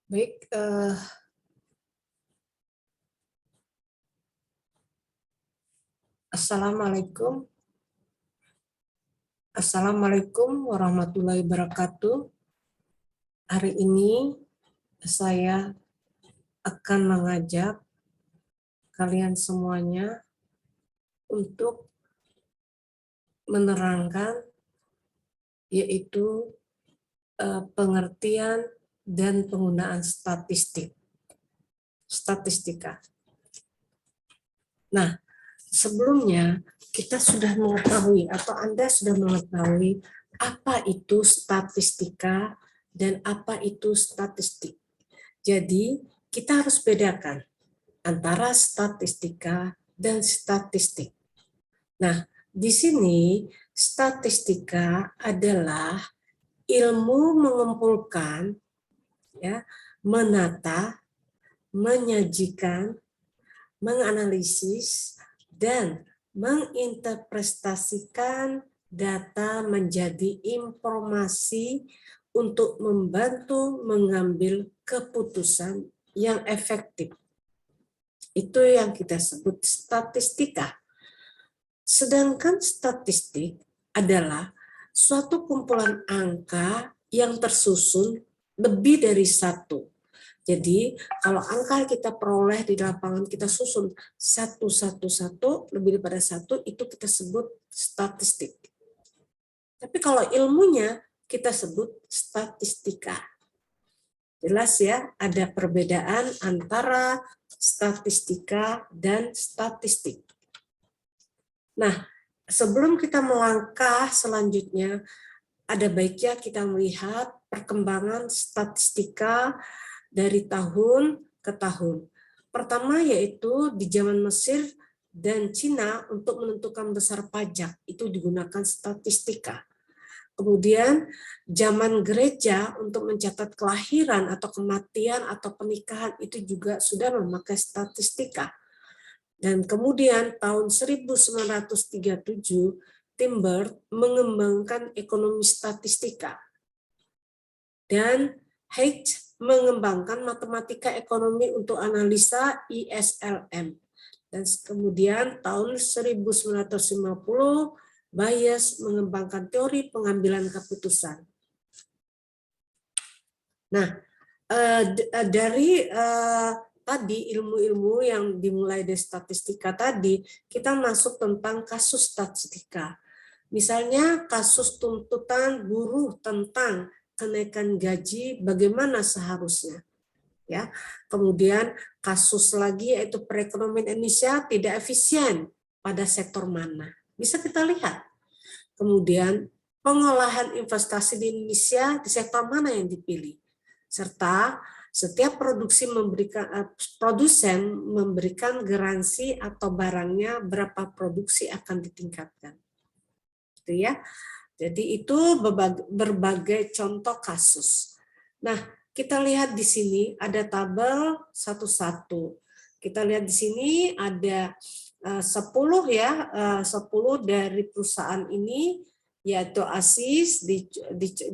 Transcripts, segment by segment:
Baik, Assalamualaikum. Assalamualaikum warahmatullahi wabarakatuh. Hari ini saya akan mengajak kalian semuanya untuk menerangkan yaitu pengertian dan penggunaan statistika. Nah, sebelumnya kita sudah mengetahui atau Anda sudah mengetahui apa itu statistika dan apa itu statistik. Jadi, kita harus bedakan antara statistika dan statistik. Nah, di sini statistika adalah ilmu mengumpulkan, ya, menata, menyajikan, menganalisis, dan menginterpretasikan data menjadi informasi untuk membantu mengambil keputusan yang efektif. Itu yang kita sebut statistika. Sedangkan statistik adalah suatu kumpulan angka yang tersusun lebih dari satu. Jadi kalau angka kita peroleh di lapangan kita susun satu, lebih daripada satu, itu kita sebut statistik. Tapi kalau ilmunya kita sebut statistika. Jelas ya, ada perbedaan antara statistika dan statistik. Nah, sebelum kita melangkah selanjutnya, ada baiknya kita melihat perkembangan statistika dari tahun ke tahun. Pertama yaitu di zaman Mesir dan Cina untuk menentukan besar pajak, itu digunakan statistika. Kemudian zaman gereja untuk mencatat kelahiran atau kematian atau pernikahan itu juga sudah memakai statistika. Dan kemudian tahun 1937 Tim Bird mengembangkan ekonomi statistika. Dan Hayes mengembangkan matematika ekonomi untuk analisa ISLM. Dan kemudian tahun 1950 Bayes mengembangkan teori pengambilan keputusan. Nah, dari tadi ilmu-ilmu yang dimulai dari statistika tadi, kita masuk tentang kasus statistika. Misalnya kasus tuntutan buruh tentang kenaikan gaji bagaimana seharusnya. Ya. Kemudian kasus lagi yaitu perekonomian Indonesia tidak efisien pada sektor mana. Bisa kita lihat. Kemudian pengolahan investasi di Indonesia di sektor mana yang dipilih. Serta setiap produsen memberikan garansi atau barangnya berapa produksi akan ditingkatkan. Gitu ya. Jadi itu berbagai contoh kasus. Nah, kita lihat di sini ada tabel satu-satu. Kita lihat di sini ada 10 ya, 10 dari perusahaan ini yaitu ASIS di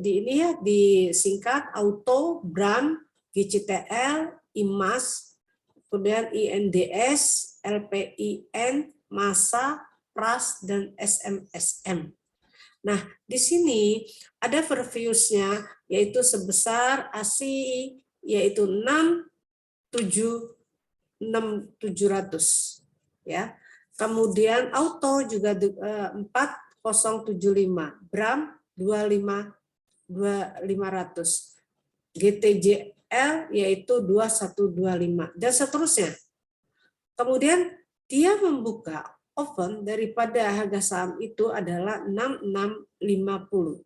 ini ya disingkat Auto, Brand, GCTL, IMAS, kemudian INDS, LPIN, Masa, Pras dan SMSM. Nah, di sini ada fair values-nya yaitu sebesar ASI yaitu 6.700 ya. Kemudian Auto juga 4075, Bram 2500, GTJL yaitu 2125 dan seterusnya. Kemudian dia membuka open daripada harga saham itu adalah 6650.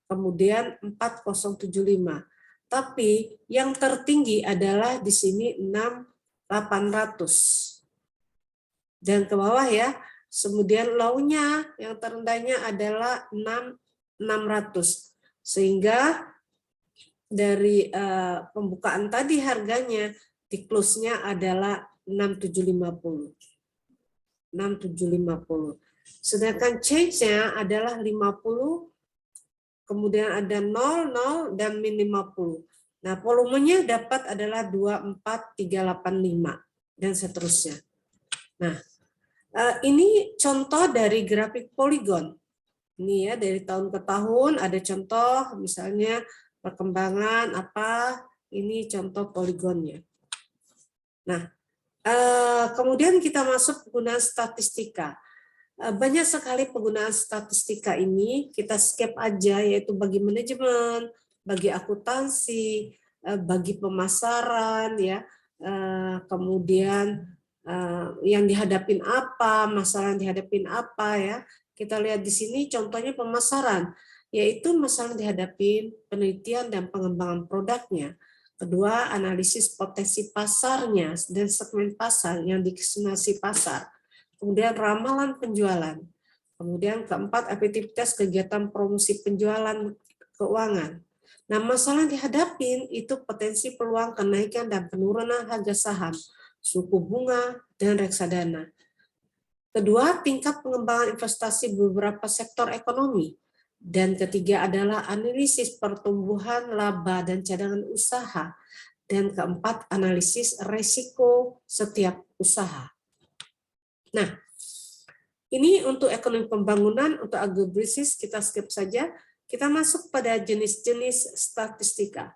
Kemudian 4075. Tapi yang tertinggi adalah di sini 6800. Dan ke bawah ya. Kemudian low-nya yang terendahnya adalah 6600. Sehingga dari pembukaan tadi harganya di close-nya adalah 6750. 6750. Sedangkan change-nya adalah 50, kemudian ada 00 dan min 50. Nah, volumenya dapat adalah 24385 dan seterusnya. Nah, ini contoh dari grafik poligon. Ini ya, dari tahun ke tahun ada contoh, misalnya perkembangan apa, ini contoh poligonnya. Nah, kemudian kita masuk penggunaan statistika. Banyak sekali penggunaan statistika ini, kita skip aja, yaitu bagi manajemen, bagi akuntansi, bagi pemasaran, ya, kemudian yang dihadapin apa, masalah yang dihadapin apa, ya. Kita lihat di sini contohnya pemasaran, yaitu masalah yang dihadapin, penelitian dan pengembangan produknya. Kedua, analisis potensi pasarnya dan segmen pasar yang destinasi pasar. Kemudian ramalan penjualan. Kemudian keempat, efektivitas kegiatan promosi penjualan keuangan. Nah, masalah yang dihadapin itu potensi peluang kenaikan dan penurunan harga saham, suku bunga, dan reksadana. Kedua, tingkat pengembangan investasi beberapa sektor ekonomi. Dan ketiga adalah analisis pertumbuhan laba dan cadangan usaha. Dan keempat, analisis resiko setiap usaha. Nah, ini untuk ekonomi pembangunan, untuk agribisnis kita skip saja. Kita masuk pada jenis-jenis statistika.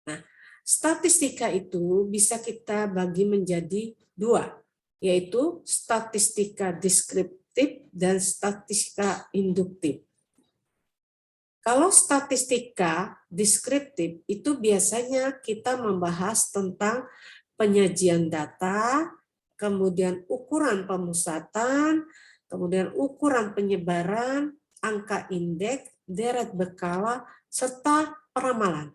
Nah, statistika itu bisa kita bagi menjadi dua, yaitu statistika deskriptif dan statistika induktif. Kalau statistika deskriptif itu biasanya kita membahas tentang penyajian data, kemudian ukuran pemusatan, kemudian ukuran penyebaran, angka indeks, deret berkala, serta peramalan.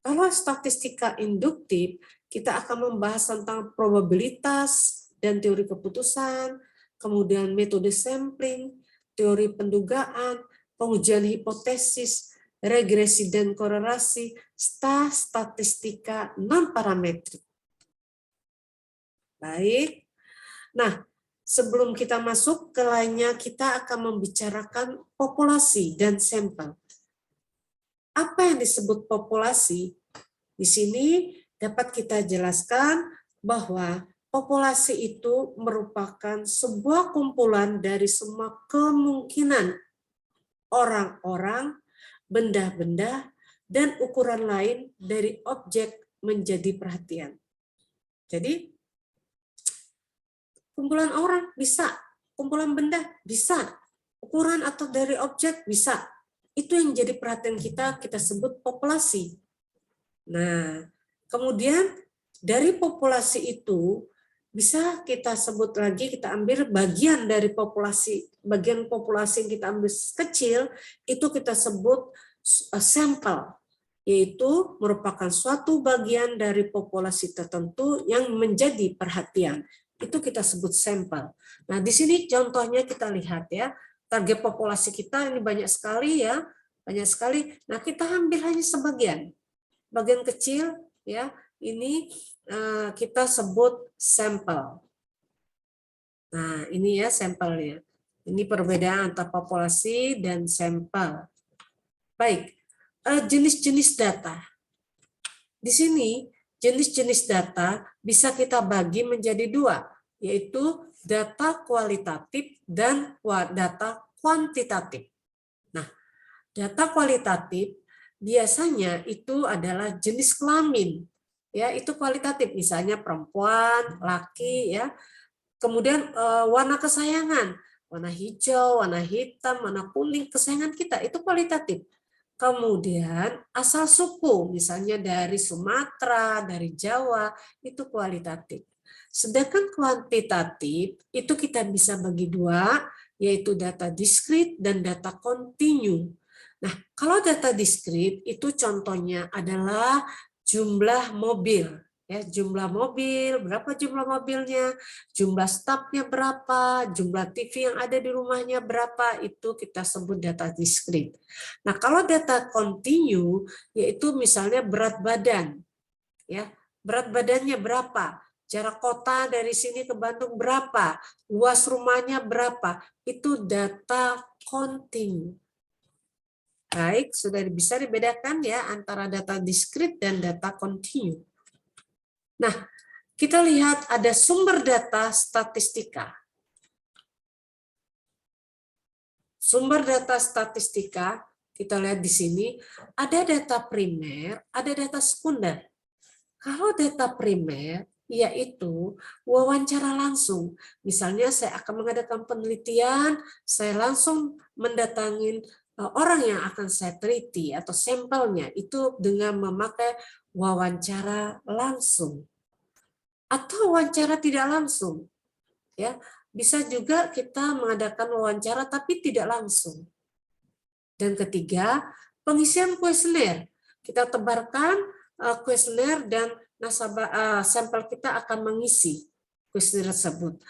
Kalau statistika induktif, kita akan membahas tentang probabilitas dan teori keputusan, kemudian metode sampling, teori pendugaan, pengujian hipotesis, regresi dan korelasi, statistika non-parametrik. Baik. Nah, sebelum kita masuk ke lainnya, kita akan membicarakan populasi dan sampel. Apa yang disebut populasi? Di sini dapat kita jelaskan bahwa populasi itu merupakan sebuah kumpulan dari semua kemungkinan orang-orang, benda-benda, dan ukuran lain dari objek menjadi perhatian. Jadi, kumpulan orang bisa, kumpulan benda bisa, ukuran atau dari objek bisa. Itu yang jadi perhatian kita sebut populasi. Nah, kemudian dari populasi itu bisa kita sebut lagi, kita ambil bagian dari populasi, bagian populasi yang kita ambil kecil, itu kita sebut sampel, yaitu merupakan suatu bagian dari populasi tertentu yang menjadi perhatian. Itu kita sebut sampel. Nah, di sini contohnya kita lihat ya, target populasi kita ini banyak sekali ya, banyak sekali. Nah, kita ambil hanya sebagian. Bagian kecil ya, ini kita sebut sampel. Nah, ini ya sampelnya. Ini perbedaan antara populasi dan sampel. Baik, jenis-jenis data. Di sini jenis-jenis data bisa kita bagi menjadi dua, yaitu data kualitatif dan data kuantitatif. Nah, data kualitatif biasanya itu adalah jenis kelamin, ya itu kualitatif, misalnya perempuan, laki, ya. Kemudian warna kesayangan, warna hijau, warna hitam, warna kuning, kesayangan kita itu kualitatif. Kemudian asal suku, misalnya dari Sumatera, dari Jawa, itu kualitatif. Sedangkan kuantitatif itu kita bisa bagi dua, yaitu data diskrit dan data kontinu. Nah, kalau data diskrit itu contohnya adalah jumlah mobil. Ya, jumlah mobil, berapa jumlah mobilnya, jumlah stafnya berapa, jumlah TV yang ada di rumahnya berapa, itu kita sebut data diskrit. Nah, kalau data kontinu, yaitu misalnya berat badan. Ya, berat badannya berapa, jarak kota dari sini ke Bandung berapa, luas rumahnya berapa, itu data kontinu. Baik, sudah bisa dibedakan ya antara data diskrit dan data kontinu. Nah, kita lihat ada sumber data statistika. Sumber data statistika, kita lihat di sini, ada data primer, ada data sekunder. Kalau data primer, yaitu wawancara langsung. Misalnya saya akan mengadakan penelitian, saya langsung mendatangi orang yang akan saya teliti atau sampelnya, itu dengan memakai wawancara langsung. Atau wawancara tidak langsung. Ya, bisa juga kita mengadakan wawancara tapi tidak langsung. Dan ketiga, pengisian kuesioner. Kita tebarkan kuesioner dan nasabah sampel kita akan mengisi kuesioner tersebut.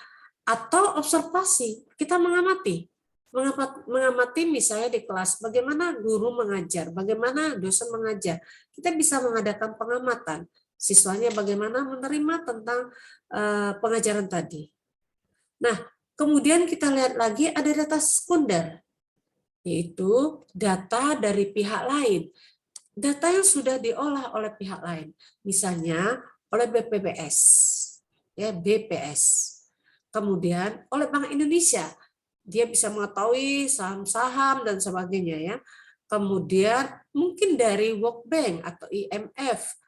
Atau observasi, kita mengamati misalnya di kelas bagaimana guru mengajar, bagaimana dosen mengajar. Kita bisa mengadakan pengamatan, siswanya bagaimana menerima tentang pengajaran tadi. Nah, kemudian kita lihat lagi ada data sekunder, yaitu data dari pihak lain. Data yang sudah diolah oleh pihak lain, misalnya oleh BPPS, ya BPS. Kemudian oleh Bank Indonesia, dia bisa mengetahui saham-saham dan sebagainya ya. Kemudian mungkin dari World Bank atau IMF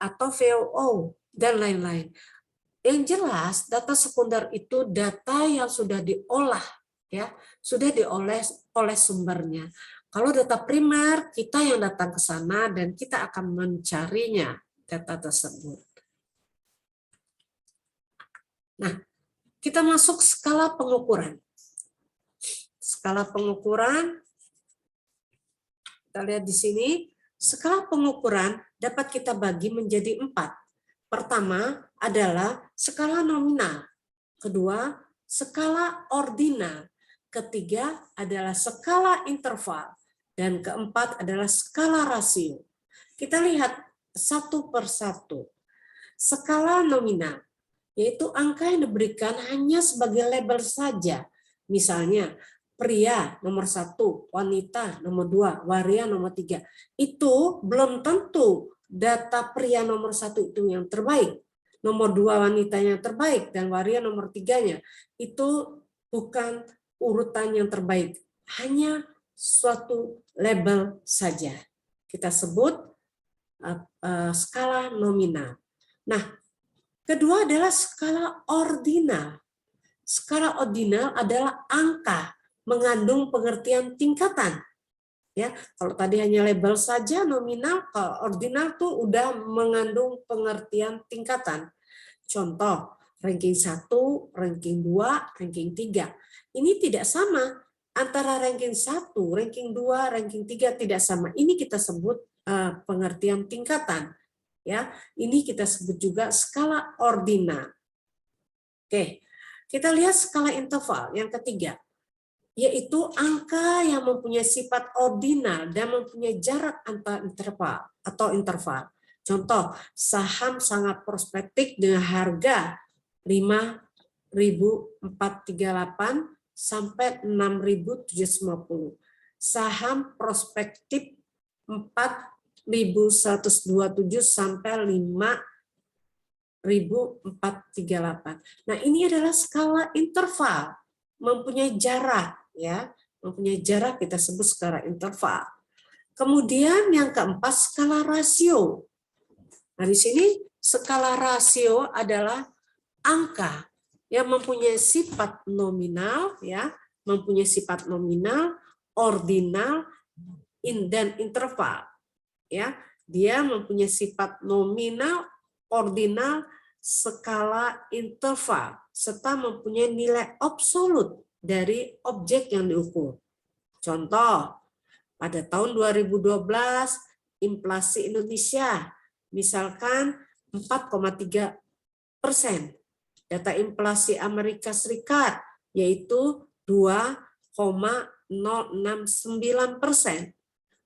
atau VOO dan lain-lain. Yang jelas data sekunder itu data yang sudah diolah ya, sudah diolah oleh sumbernya. Kalau data primer kita yang datang ke sana dan kita akan mencarinya data tersebut. Nah, kita masuk skala pengukuran. Skala pengukuran, kita lihat di sini, skala pengukuran dapat kita bagi menjadi 4. Pertama adalah skala nominal, kedua skala ordinal, ketiga adalah skala interval, dan keempat adalah skala rasio. Kita lihat satu persatu. Skala nominal, yaitu angka yang diberikan hanya sebagai label saja. Misalnya, pria nomor 1, wanita nomor 2, waria nomor 3. Itu belum tentu data pria nomor 1 itu yang terbaik. Nomor 2 wanitanya terbaik dan waria nomor 3-nya. Itu bukan urutan yang terbaik. Hanya suatu label saja. Kita sebut skala nominal. Nah, kedua adalah skala ordinal. Skala ordinal adalah angka mengandung pengertian tingkatan. Ya, kalau tadi hanya label saja nominal, kalau ordinal tuh udah mengandung pengertian tingkatan. Contoh, ranking 1, ranking 2, ranking 3. Ini tidak sama antara ranking 1, ranking 2, ranking 3 tidak sama. Ini kita sebut pengertian tingkatan. Ya, ini kita sebut juga skala ordinal. Oke, kita lihat skala interval yang ketiga, yaitu angka yang mempunyai sifat ordinal dan mempunyai jarak antar interval atau interval. Contoh, saham sangat prospektif dengan harga 5.438 sampai 6.750. Saham prospektif 4.127 sampai 5.438. Nah, ini adalah skala interval, mempunyai jarak ya, mempunyai jarak kita sebut skala interval. Kemudian yang keempat skala rasio. Nah, di sini skala rasio adalah angka yang mempunyai sifat nominal ya, mempunyai sifat nominal, ordinal, dan interval. Ya, dia mempunyai sifat nominal, ordinal, skala interval, serta mempunyai nilai absolut dari objek yang diukur. Contoh, pada tahun 2012, inflasi Indonesia misalkan 4,3%. Data inflasi Amerika Serikat yaitu 2,069%.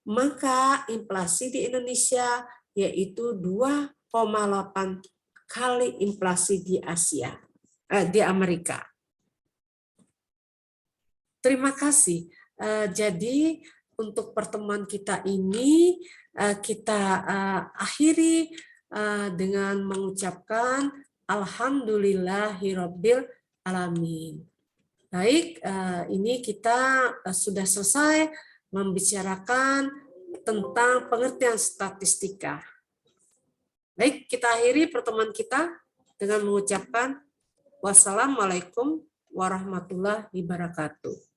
Maka inflasi di Indonesia yaitu 2,8 kali inflasi di Asia, di Amerika. Terima kasih. Jadi untuk pertemuan kita ini kita akhiri dengan mengucapkan Alhamdulillahirabbil alamin. Baik, ini kita sudah selesai membicarakan tentang pengertian statistika. Baik, kita akhiri pertemuan kita dengan mengucapkan wassalamualaikum warahmatullahi wabarakatuh.